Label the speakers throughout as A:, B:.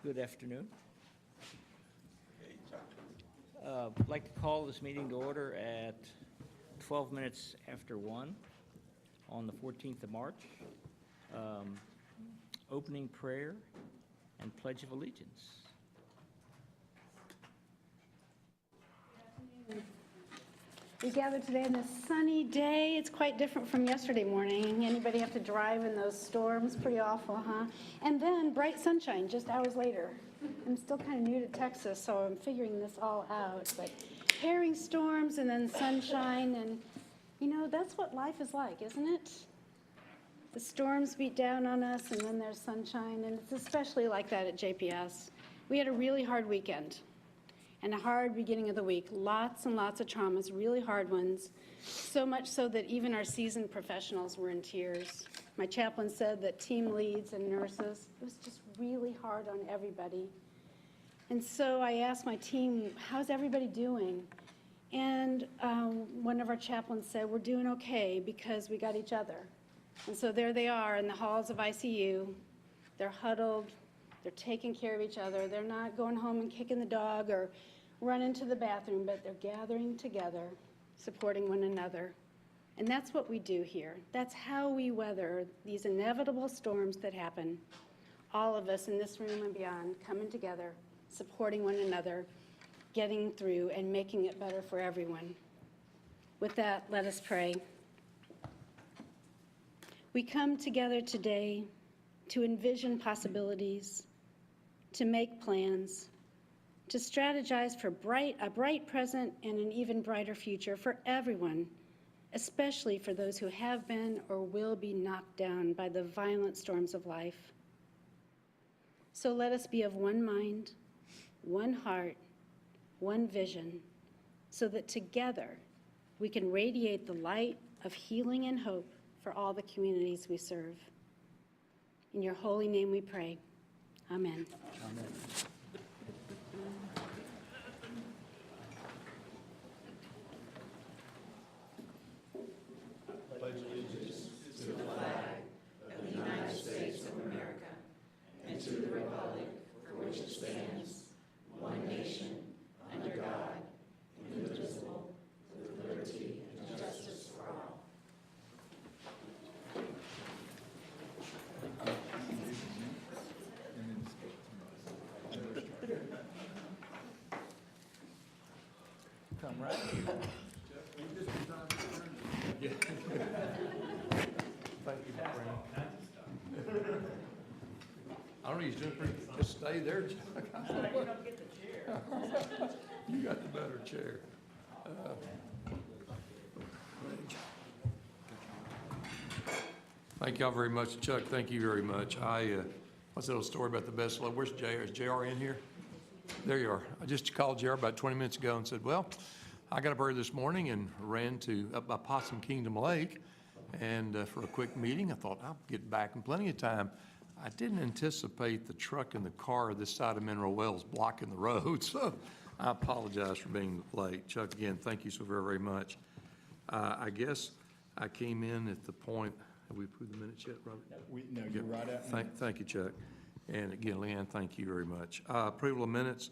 A: Good afternoon. I'd like to call this meeting to order at 12 minutes after 1 on the 14th of March. Opening prayer and Pledge of Allegiance.
B: We gather today on this sunny day. It's quite different from yesterday morning. Anybody have to drive in those storms? Pretty awful, huh? And then bright sunshine just hours later. I'm still kind of new to Texas, so I'm figuring this all out. But herring storms and then sunshine, and you know, that's what life is like, isn't it? The storms beat down on us, and then there's sunshine, and it's especially like that at JPS. We had a really hard weekend. And a hard beginning of the week. Lots and lots of traumas, really hard ones. So much so that even our seasoned professionals were in tears. My chaplain said that team leads and nurses, it was just really hard on everybody. And so I asked my team, how's everybody doing? And one of our chaplains said, we're doing okay because we got each other. And so there they are in the halls of ICU. They're huddled. They're taking care of each other. They're not going home and kicking the dog or running to the bathroom, but they're gathering together, supporting one another. And that's what we do here. That's how we weather these inevitable storms that happen. All of us in this room and beyond coming together, supporting one another, getting through and making it better for everyone. With that, let us pray. We come together today to envision possibilities, to make plans, to strategize for a bright present and an even brighter future for everyone, especially for those who have been or will be knocked down by the violent storms of life. So let us be of one mind, one heart, one vision, so that together we can radiate the light of healing and hope for all the communities we serve. In your holy name we pray. Amen.
A: Amen. Come right here.
C: Thank you, my friend. I don't know, he's doing pretty, just stay there, Chuck.
A: You don't get the chair.
C: You got the better chair. Thank y'all very much, Chuck. Thank you very much. What's that little story about the best love? Where's JR? Is JR in here? There you are. I just called JR about 20 minutes ago and said, well, I got up early this morning and ran up by Possum Kingdom Lake and for a quick meeting. I thought I'll get back in plenty of time. I didn't anticipate the truck and the car this side of Mineral Wells blocking the road, so I apologize for being late. Chuck, again, thank you so very, very much. I guess I came in at the point, have we approved the minutes yet, Robert?
D: No, you're right at minutes.
C: Thank you, Chuck. And again, Leanne, thank you very much. Approval of minutes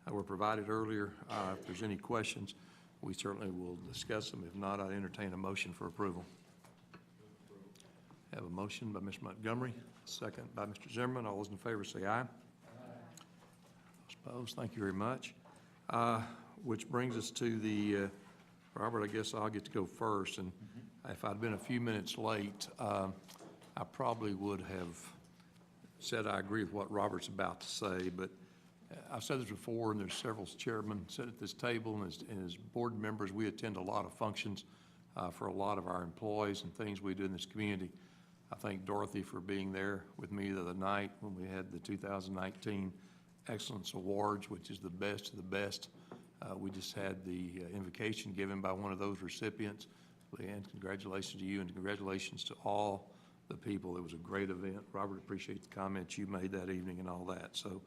C: were provided earlier. If there's any questions, we certainly will discuss them. If not, I'd entertain a motion for approval. Have a motion by Mr. Montgomery, second by Mr. Zimmerman. All those in favor say aye. Aye. Opposed? Thank you very much. Which brings us to the, Robert, I guess I'll get to go first. And if I'd been a few minutes late, I probably would have said I agree with what Robert's about to say, but I've said this before, and there's several chairmen sit at this table, and as board members, we attend a lot of functions for a lot of our employees and things we do in this community. I thank Dorothy for being there with me the other night when we had the 2019 Excellence Awards, which is the best of the best. We just had the invocation given by one of those recipients. Leanne, congratulations to you, and congratulations to all the people. It was a great event. Robert, appreciate the comments you made that evening and all that. So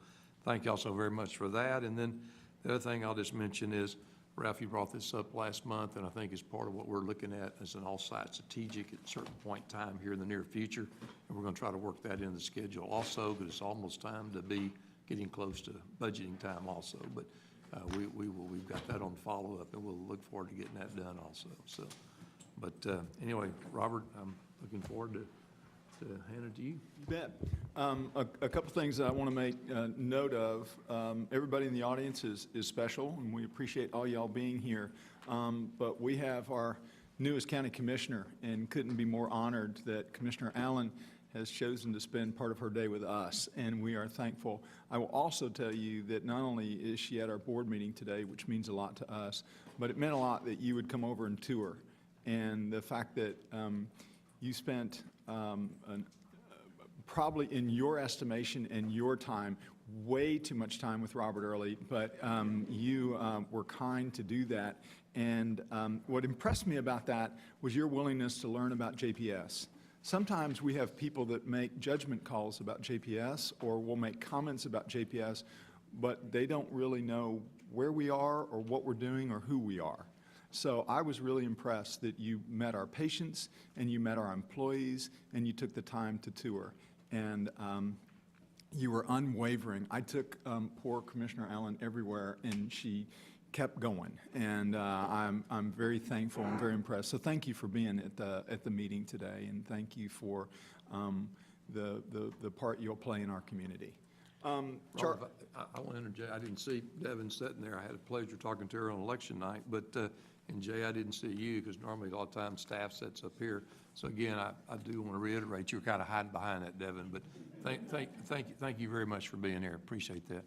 C: thank you all so very much for that. And then the other thing I'll just mention is, Ralph, you brought this up last month, and I think it's part of what we're looking at as an all-site strategic at a certain point in time here in the near future. And we're going to try to work that in the schedule also, but it's almost time to be getting close to budgeting time also. But we've got that on follow-up, and we'll look forward to getting that done also. So, but anyway, Robert, I'm looking forward to hand it to you.
D: You bet. A couple things that I want to make note of. Everybody in the audience is special, and we appreciate all y'all being here. But we have our newest county commissioner, and couldn't be more honored that Commissioner Allen has chosen to spend part of her day with us, and we are thankful. I will also tell you that not only is she at our board meeting today, which means a lot to us, but it meant a lot that you would come over and tour. And the fact that you spent probably in your estimation and your time, way too much time with Robert Early, but you were kind to do that. And what impressed me about that was your willingness to learn about JPS. Sometimes we have people that make judgment calls about JPS or will make comments about JPS, but they don't really know where we are or what we're doing or who we are. So I was really impressed that you met our patients and you met our employees and you took the time to tour. And you were unwavering. I took poor Commissioner Allen everywhere, and she kept going. And I'm very thankful and very impressed. So thank you for being at the meeting today, and thank you for the part you'll play in our community.
C: Robert, I want to interject. I didn't see Devin sitting there. I had a pleasure talking to her on election night, but and Jay, I didn't see you because normally a lot of times staff sits up here. So again, I do want to reiterate you're kind of hiding behind that, Devin. But thank you very much for being here. Appreciate that.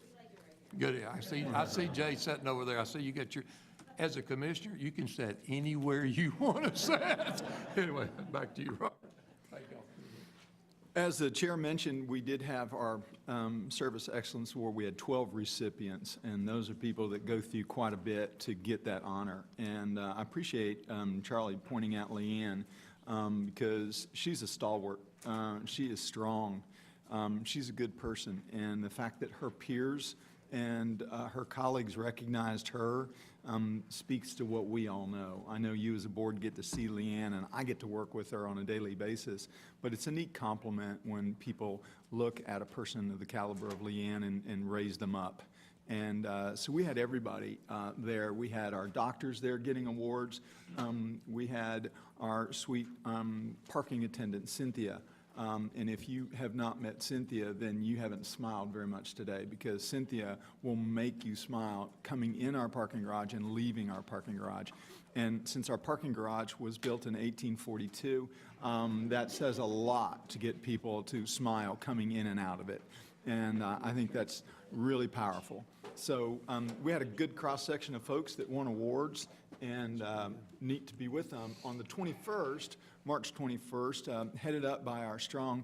C: Good. I see Jay sitting over there. I see you got your. As a commissioner, you can sit anywhere you want to sit. Anyway, back to you, Robert.
D: As the chair mentioned, we did have our Service Excellence Award. We had 12 recipients, and those are people that go through quite a bit to get that honor. And I appreciate Charlie pointing out Leanne because she's a stalwart. She is strong. She's a good person. And the fact that her peers and her colleagues recognized her speaks to what we all know. I know you as a board get to see Leanne, and I get to work with her on a daily basis, but it's a neat compliment when people look at a person of the caliber of Leanne and raise them up. And so we had everybody there. We had our doctors there getting awards. We had our sweet parking attendant, Cynthia. And if you have not met Cynthia, then you haven't smiled very much today, because Cynthia will make you smile coming in our parking garage and leaving our parking garage. And since our parking garage was built in 1842, that says a lot to get people to smile coming in and out of it. And I think that's really powerful. So we had a good cross-section of folks that won awards, and neat to be with them. On the 21st, March 21st, headed up by our strong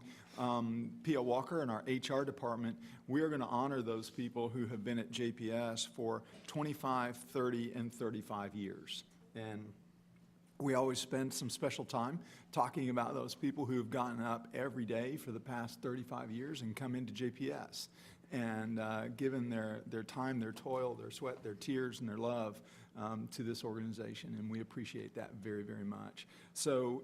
D: P.L. Walker and our HR department, we are going to honor those people who have been at JPS for 25, 30, and 35 years. And we always spend some special time talking about those people who have gotten up every day for the past 35 years and come into JPS and given their time, their toil, their sweat, their tears, and their love to this organization, and we appreciate that very, very much. So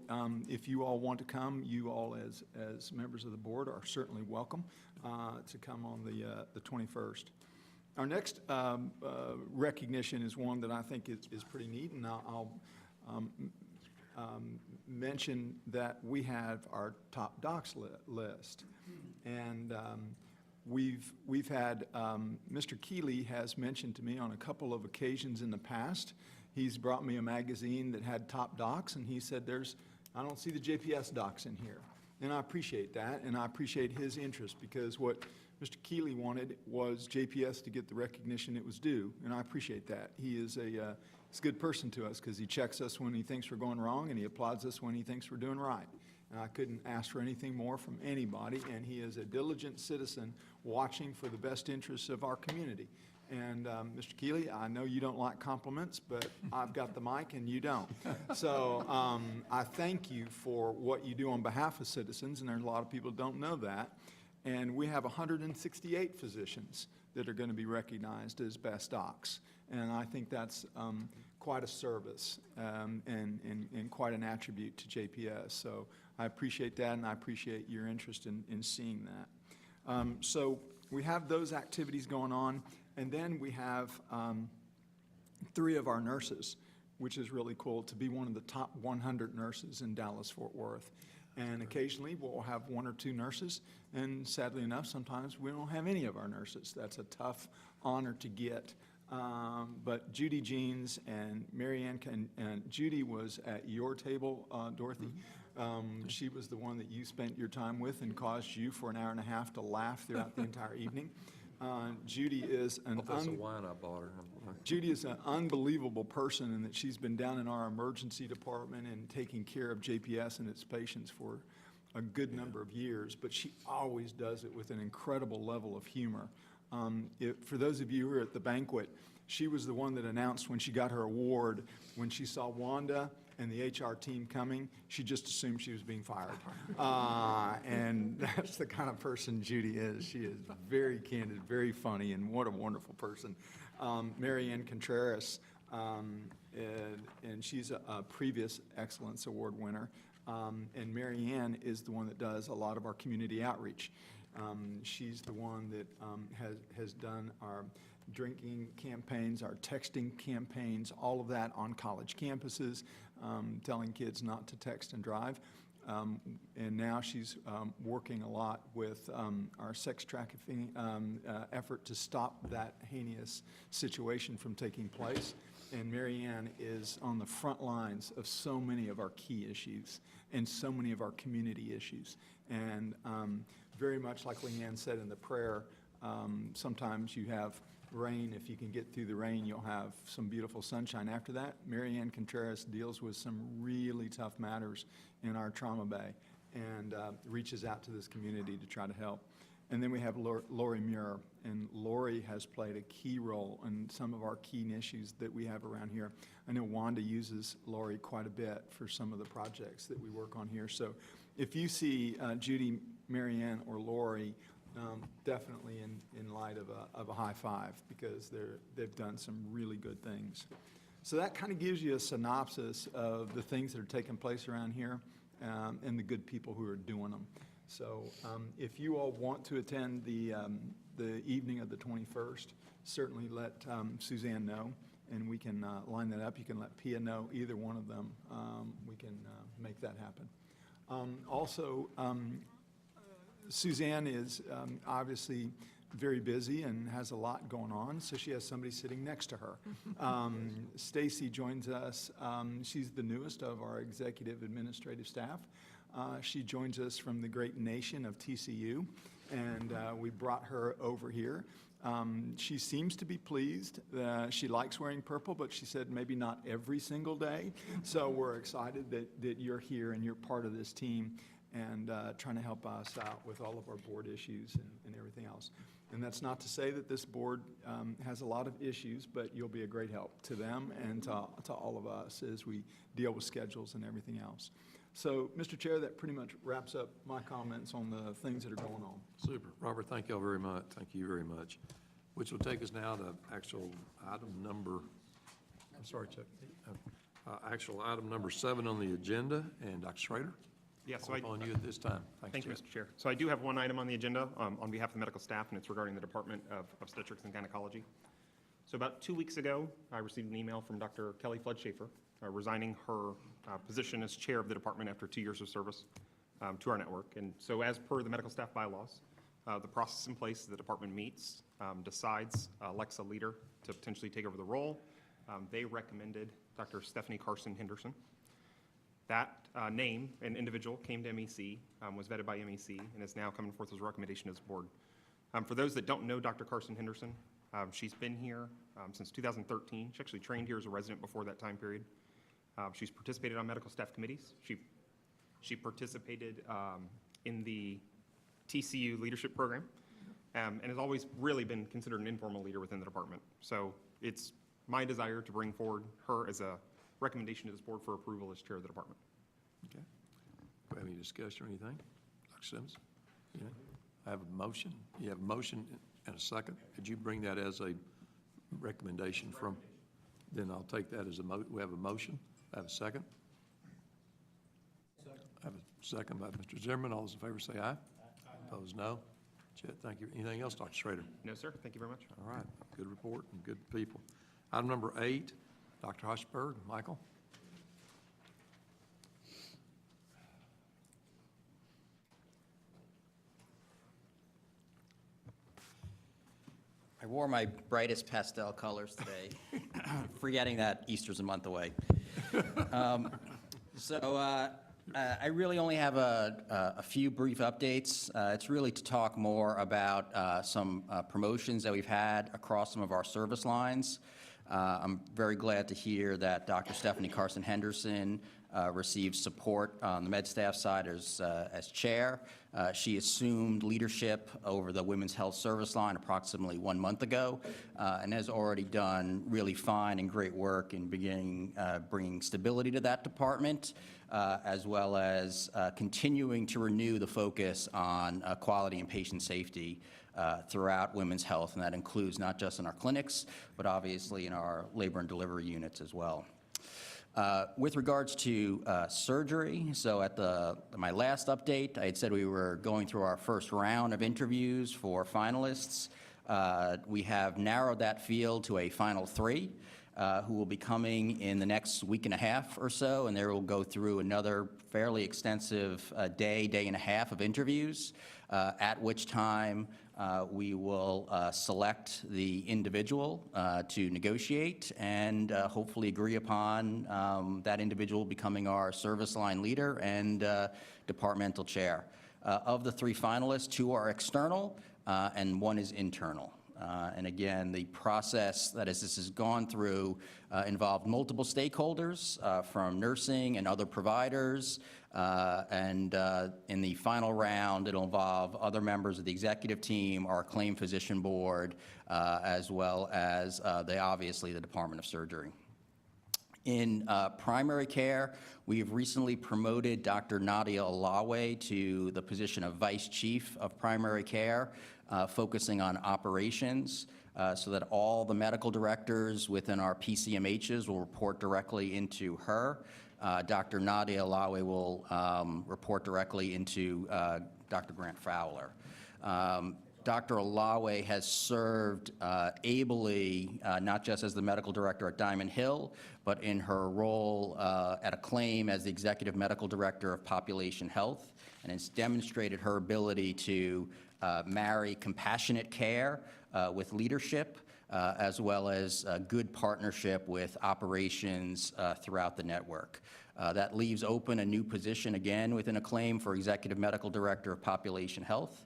D: if you all want to come, you all as members of the board are certainly welcome to come on the 21st. Our next recognition is one that I think is pretty neat, and I'll mention that we have our top docs list. And we've had, Mr. Keeley has mentioned to me on a couple of occasions in the past, he's brought me a magazine that had top docs, and he said, I don't see the JPS docs in here. And I appreciate that, and I appreciate his interest, because what Mr. Keeley wanted was JPS to get the recognition it was due, and I appreciate that. He is he's a good person to us, because he checks us when he thinks we're going wrong, and he applauds us when he thinks we're doing right. And I couldn't ask for anything more from anybody, and he is a diligent citizen watching for the best interests of our community. And Mr. Keeley, I know you don't like compliments, but I've got the mic and you don't. So I thank you for what you do on behalf of citizens, and there's a lot of people who don't know that. And we have 168 physicians that are going to be recognized as best docs. And I think that's quite a service and quite an attribute to JPS. So I appreciate that, and I appreciate your interest in seeing that. So we have those activities going on, and then we have 3 of our nurses, which is really cool, to be one of the top 100 nurses in Dallas-Fort Worth. And occasionally, we'll have 1 or 2 nurses, and sadly enough, sometimes we don't have any of our nurses. That's a tough honor to get. But Judy Jeans and Mary Ann, and Judy was at your table, Dorothy. She was the one that you spent your time with and caused you for an hour and a half to laugh throughout the entire evening. Judy is
C: That's the wine I bought her.
D: Judy is an unbelievable person in that she's been down in our emergency department and taking care of JPS and its patients for a good number of years, but she always does it with an incredible level of humor. For those of you who were at the banquet, she was the one that announced when she got her award, when she saw Wanda and the HR team coming, she just assumed she was being fired. And that's the kind of person Judy is. She is very candid, very funny, and what a wonderful person. Mary Ann Contreras, and she's a previous Excellence Award winner. And Mary Ann is the one that does a lot of our community outreach. She's the one that has done our drinking campaigns, our texting campaigns, all of that on college campuses, telling kids not to text and drive. And now she's working a lot with our sex trafficking effort to stop that heinous situation from taking place. And Mary Ann is on the front lines of so many of our key issues and so many of our community issues. And very much like Leanne said in the prayer, sometimes you have rain. If you can get through the rain, you'll have some beautiful sunshine after that. Mary Ann Contreras deals with some really tough matters in our trauma bay and reaches out to this community to try to help. And then we have Lori Muir, and Lori has played a key role in some of our key issues that we have around here. I know Wanda uses Lori quite a bit for some of the projects that we work on here. So if you see Judy, Mary Ann, or Lori, definitely in light of a high five, because they've done some really good things. So that kind of gives you a synopsis of the things that are taking place around here and the good people who are doing them. So if you all want to attend the evening of the 21st, certainly let Suzanne know, and we can line that up. You can let Pia know, either one of them. We can make that happen. Also, Suzanne is obviously very busy and has a lot going on, so she has somebody sitting next to her. Stacy joins us. She's the newest of our executive administrative staff. She joins us from the great nation of TCU, and we brought her over here. She seems to be pleased. She likes wearing purple, but she said maybe not every single day. So we're excited that you're here and you're part of this team and trying to help us out with all of our board issues and everything else. And that's not to say that this board has a lot of issues, but you'll be a great help to them and to all of us as we deal with schedules and everything else. So, Mr. Chair, that pretty much wraps up my comments on the things that are going on.
C: Super. Robert, thank you all very much. Thank you very much. Which will take us now to actual item number, I'm sorry, Chuck. Actual item number 7 on the agenda, and Dr. Schrader?
E: Yes,
C: Call upon you at this time.
E: thank you,
C: Chair.
E: Mr. Chair. So I do have one item on the agenda on behalf of the medical staff, and it's regarding the Department of Obstetrics and Gynecology. So about 2 weeks ago, I received an email from Dr. Kelly Flood Schaefer resigning her position as chair of the department after 2 years of service to our network. And so as per the medical staff bylaws, the process in place, the department meets, decides, elects a leader to potentially take over the role. They recommended Dr. Stephanie Carson Henderson. That name and individual came to MEC, was vetted by MEC, and is now coming forth as a recommendation to this board. For those that don't know Dr. Carson Henderson, she's been here since 2013. She actually trained here as a resident before that time period. She's participated on medical staff committees. She participated in the TCU leadership program, and has always really been considered an informal leader within the department. So it's my desire to bring forward her as a recommendation to this board for approval as chair of the department.
C: Okay. Do we have any discussion or anything? Dr. Sims? Yeah. I have a motion. You have a motion and a second. Could you bring that as a recommendation from? Then I'll take that as we have a motion. I have a second. I have a second by Mr. Zimmerman. All those in favor say aye. Opposed, no. Chet, thank you. Anything else, Dr. Schrader?
E: No, sir. Thank you very much.
C: All right, good report and good people. Item number 8, Dr. Hushberg. Michael?
F: I wore my brightest pastel colors today, forgetting that Easter's a month away. I really only have a few brief updates. It's really to talk more about some promotions that we've had across some of our service lines. I'm very glad to hear that Dr. Stephanie Carson Henderson received support on the med staff side as chair. She assumed leadership over the Women's Health Service line approximately 1 month ago, and has already done really fine and great work in beginning bringing stability to that department, as well as continuing to renew the focus on quality and patient safety throughout women's health, and that includes not just in our clinics, but obviously in our labor and delivery units as well. With regards to surgery, so at my last update, I had said we were going through our first round of interviews for finalists. We have narrowed that field to a final 3 who will be coming in the next week and a half or so, and they will go through another fairly extensive day and a half of interviews, at which time we will select the individual to negotiate and hopefully agree upon that individual becoming our service line leader and departmental chair. Of the 3 finalists, 2 are external and 1 is internal. And again, the process that this has gone through involved multiple stakeholders from nursing and other providers. And in the final round, it'll involve other members of the executive team, our claim physician board, as well as obviously the Department of Surgery. In primary care, we have recently promoted Dr. Nadia Alawe to the position of Vice Chief of Primary Care, focusing on operations, so that all the medical directors within our PCMHs will report directly into her. Dr. Nadia Alawe will report directly into Dr. Grant Fowler. Dr. Alawe has served ably, not just as the medical director at Diamond Hill, but in her role at Acclaim as the executive medical director of population health, and has demonstrated her ability to marry compassionate care with leadership, as well as good partnership with operations throughout the network. That leaves open a new position again within Acclaim for executive medical director of population health,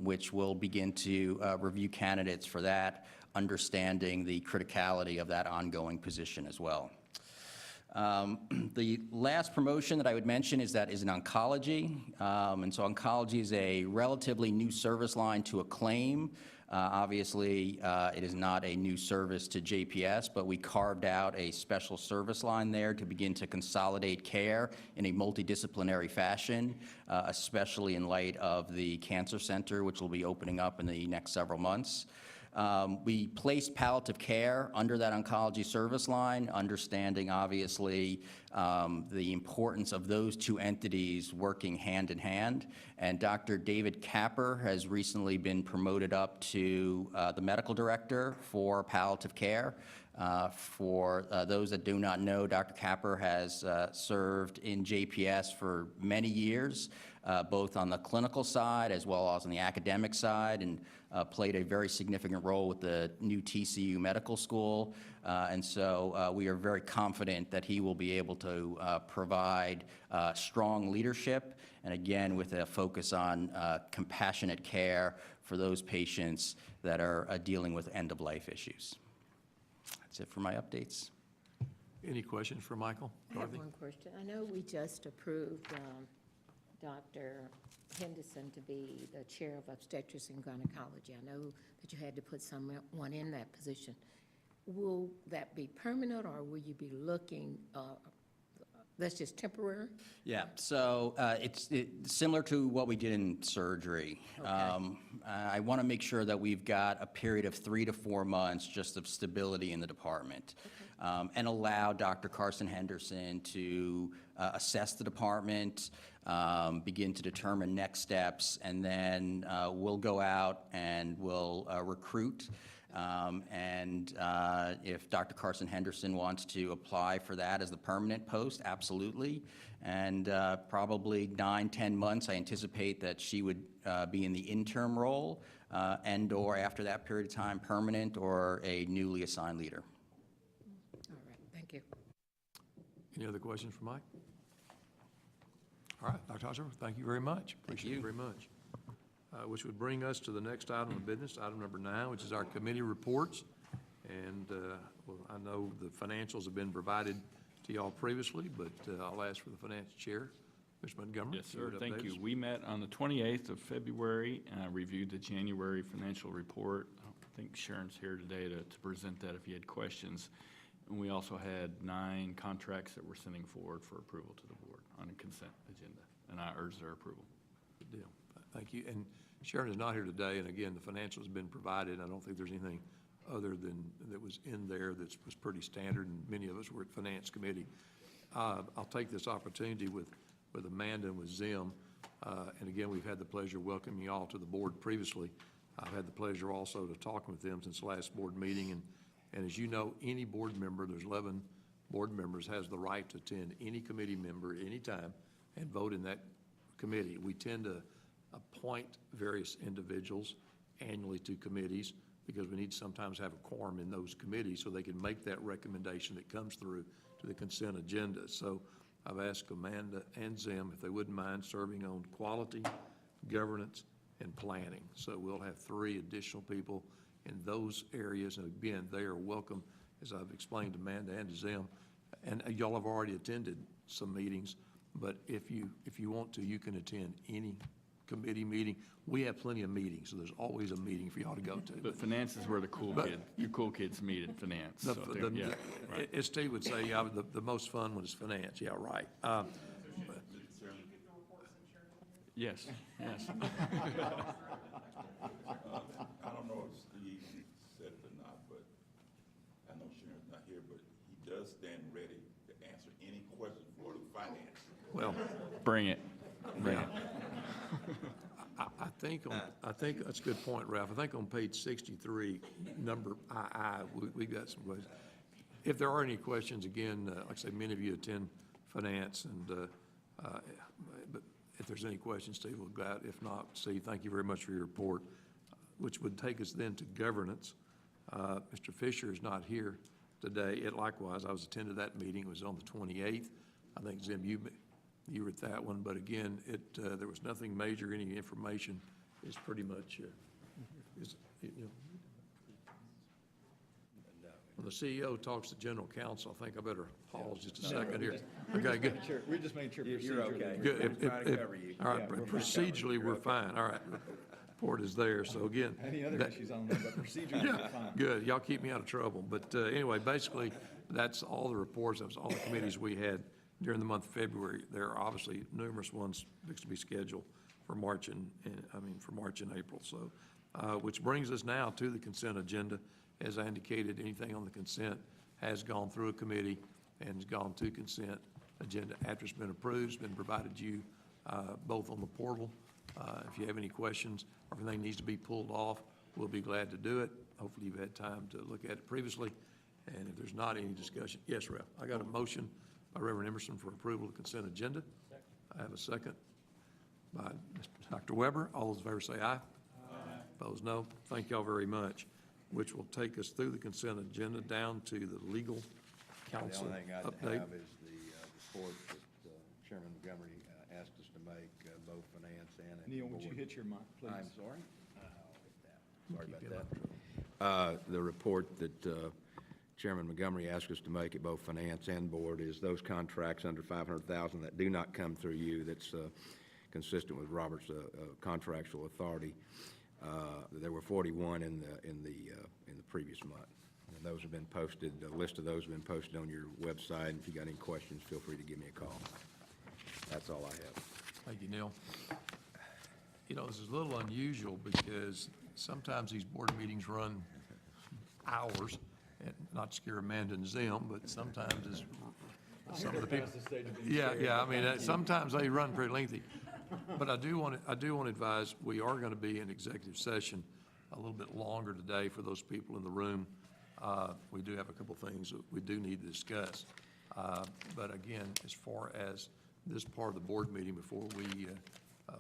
F: which will begin to review candidates for that, understanding the criticality of that ongoing position as well. The last promotion that I would mention is in oncology. And so oncology is a relatively new service line to Acclaim. Obviously, it is not a new service to JPS, but we carved out a special service line there to begin to consolidate care in a multidisciplinary fashion, especially in light of the cancer center, which will be opening up in the next several months. We placed palliative care under that oncology service line, understanding obviously the importance of those 2 entities working hand in hand. And Dr. David Capper has recently been promoted up to the medical director for palliative care. For those that do not know, Dr. Capper has served in JPS for many years, both on the clinical side as well as on the academic side, and played a very significant role with the new TCU Medical School. And so we are very confident that he will be able to provide strong leadership, and again, with a focus on compassionate care for those patients that are dealing with end-of-life issues. That's it for my updates.
C: Any questions for Michael?
G: I have
C: Dorothy?
G: one question. I know we just approved Dr. Henderson to be the chair of obstetrics and gynecology. I know that you had to put someone in that position. Will that be permanent, or will you be looking, that's just temporary?
F: Yeah, so it's similar to what we did in surgery.
G: Okay.
F: I want to make sure that we've got a period of 3 to 4 months just of stability in the department. and allow Dr. Carson Henderson to assess the department, begin to determine next steps, and then we'll go out and we'll recruit. And if Dr. Carson Henderson wants to apply for that as the permanent post, absolutely. And probably 9-10 months, I anticipate that she would be in the interim role and/or after that period of time, permanent or a newly assigned leader.
G: All right, thank you.
C: Any other questions for Mike? All right, Dr. Osborne, thank you very much. Appreciate it very much. Which would bring us to the next item of business, item number 9, which is our committee reports. And well, I know the financials have been provided to y'all previously, but I'll ask for the finance chair, Mr. Montgomery.
H: Yes,
C: if you would
H: sir. Thank
C: update
H: you.
C: us.
H: We met on the 28th of February, reviewed the January financial report. I think Sharon's here today to present that if you had questions. And we also had 9 contracts that we're sending forward for approval to the board on a consent agenda, and I urge their approval.
C: Good deal. Thank you. And Sharon is not here today, and again, the financials have been provided. I don't think there's anything other than that was in there that was pretty standard, and many of us were at Finance Committee. I'll take this opportunity with Amanda and with Zim, and again, we've had the pleasure of welcoming you all to the board previously. I've had the pleasure also to talking with them since the last board meeting, and as you know, any board member, there's 11 board members, has the right to attend any committee member anytime and vote in that committee. We tend to appoint various individuals annually to committees because we need to sometimes have a quorum in those committees so they can make that recommendation that comes through to the consent agenda. So I've asked Amanda and Zim if they wouldn't mind serving on quality, governance, and planning. So we'll have 3 additional people in those areas. And again, they are welcome, as I've explained to Amanda and to Zim. And y'all have already attended some meetings, but if you want to, you can attend any committee meeting. We have plenty of meetings, so there's always a meeting for y'all to go to.
H: But finance is where the cool kids meet at finance. So yeah, right.
C: As Steve would say, yeah, the most fun one is finance. Yeah, right.
H: Yes, yes.
I: I don't know if Steve said it or not, but I know Sharon's not here, but he does stand ready to answer any question for the finance.
C: Well,
H: Bring it. Bring it.
C: I think that's a good point, Ralph. I think on page 63, number II, we got some questions. If there are any questions, again, like I say, many of you attend finance, and but if there's any questions, Steve will go out. If not, Steve, thank you very much for your report, which would take us then to governance. Mr. Fisher is not here today. Likewise, I was attending that meeting. It was on the 28th. I think, Zim, you were at that one, but again, there was nothing major. Any information is pretty much, when the CEO talks to general counsel, I think I better pause just a second here. Okay, good.
D: We're just making sure.
J: You're okay.
C: Good.
J: Trying to cover you.
C: All right, procedurally, we're fine. All right. Report is there, so again.
D: Any other issues on that, but procedurally,
C: Yeah,
D: we're fine.
C: good. Y'all keep me out of trouble. But anyway, basically, that's all the reports, that was all the committees we had during the month of February. There are obviously numerous ones fixed to be scheduled for March and April. So, which brings us now to the consent agenda. As I indicated, anything on the consent has gone through a committee and has gone to consent agenda after it's been approved. It's been provided to you both on the portal. If you have any questions or if anything needs to be pulled off, we'll be glad to do it. Hopefully you've had time to look at it previously. And if there's not any discussion, yes, Ralph, I got a motion by Reverend Emerson for approval of the consent agenda. I have a second by Dr. Weber. All those in favor say aye. Aye. Opposed, no. Thank y'all very much, which will take us through the consent agenda down to the legal counsel
J: The only thing I
C: update.
J: have is the report that Chairman Montgomery asked us to make, both finance and.
D: Neil, would you hit your mic, please?
J: I'm sorry. Sorry about that. The report that Chairman Montgomery asked us to make at both finance and board is those contracts under $500,000 that do not come through you, that's consistent with Robert's contractual authority. There were 41 in the previous month. And those have been posted, a list of those have been posted on your website. And if you got any questions, feel free to give me a call. That's all I have.
C: Thank you, Neil. You know, this is a little unusual because sometimes these board meetings run hours, and not to scare Amanda and Zim, but sometimes it's, some of the people. Yeah, I mean, sometimes they run pretty lengthy. But I do want to advise, we are going to be in executive session a little bit longer today for those people in the room. We do have a couple things that we do need to discuss. But again, as far as this part of the board meeting, before we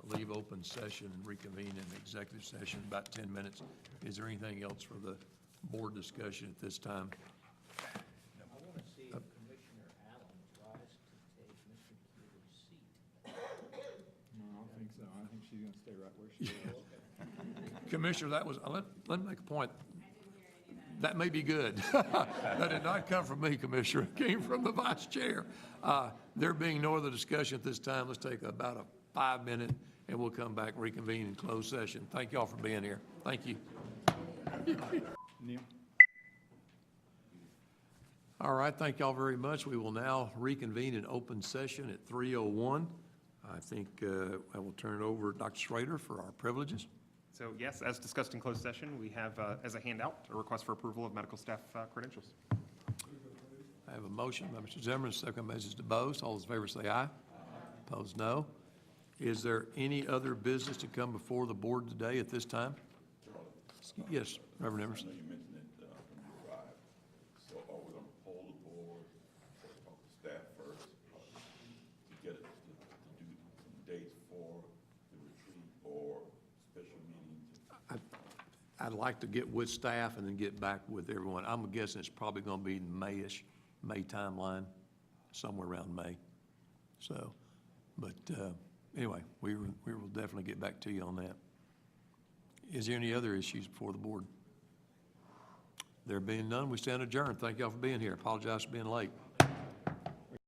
C: leave open session and reconvene in executive session in about 10 minutes, is there anything else for the board discussion at this time?
A: I want to see if Commissioner Allen tries to take Mr. Keeler's seat.
D: No, I don't think so. I think she's going to stay right where she is.
C: Commissioner, that was, let me make a point. That may be good. That did not come from me, Commissioner. It came from the vice chair. There being no other discussion at this time, let's take about a 5-minute, and we'll come back and reconvene in closed session. Thank y'all for being here. Thank you.
D: Neil?
C: All right, thank y'all very much. We will now reconvene in open session at 3:01. I think I will turn it over to Dr. Schrader for our privileges.
E: So yes, as discussed in closed session, we have as a handout, a request for approval of medical staff credentials.
C: I have a motion by Mr. Zimmerman, second by Mrs. DeBose. All those in favor say aye. Opposed, no. Is there any other business to come before the board today at this time? Yes, Reverend
I: I
C: Emerson.
I: know you mentioned it when you arrived. So are we going to poll the board, or talk to staff first, to get it, to do some dates for the retreat or special meeting?
C: I'd like to get with staff and then get back with everyone. I'm guessing it's probably going to be May-ish, May timeline, somewhere around May. So, but anyway, we will definitely get back to you on that. Is there any other issues before the board? There being none, we stand adjourned. Thank y'all for being here. Apologize for being late.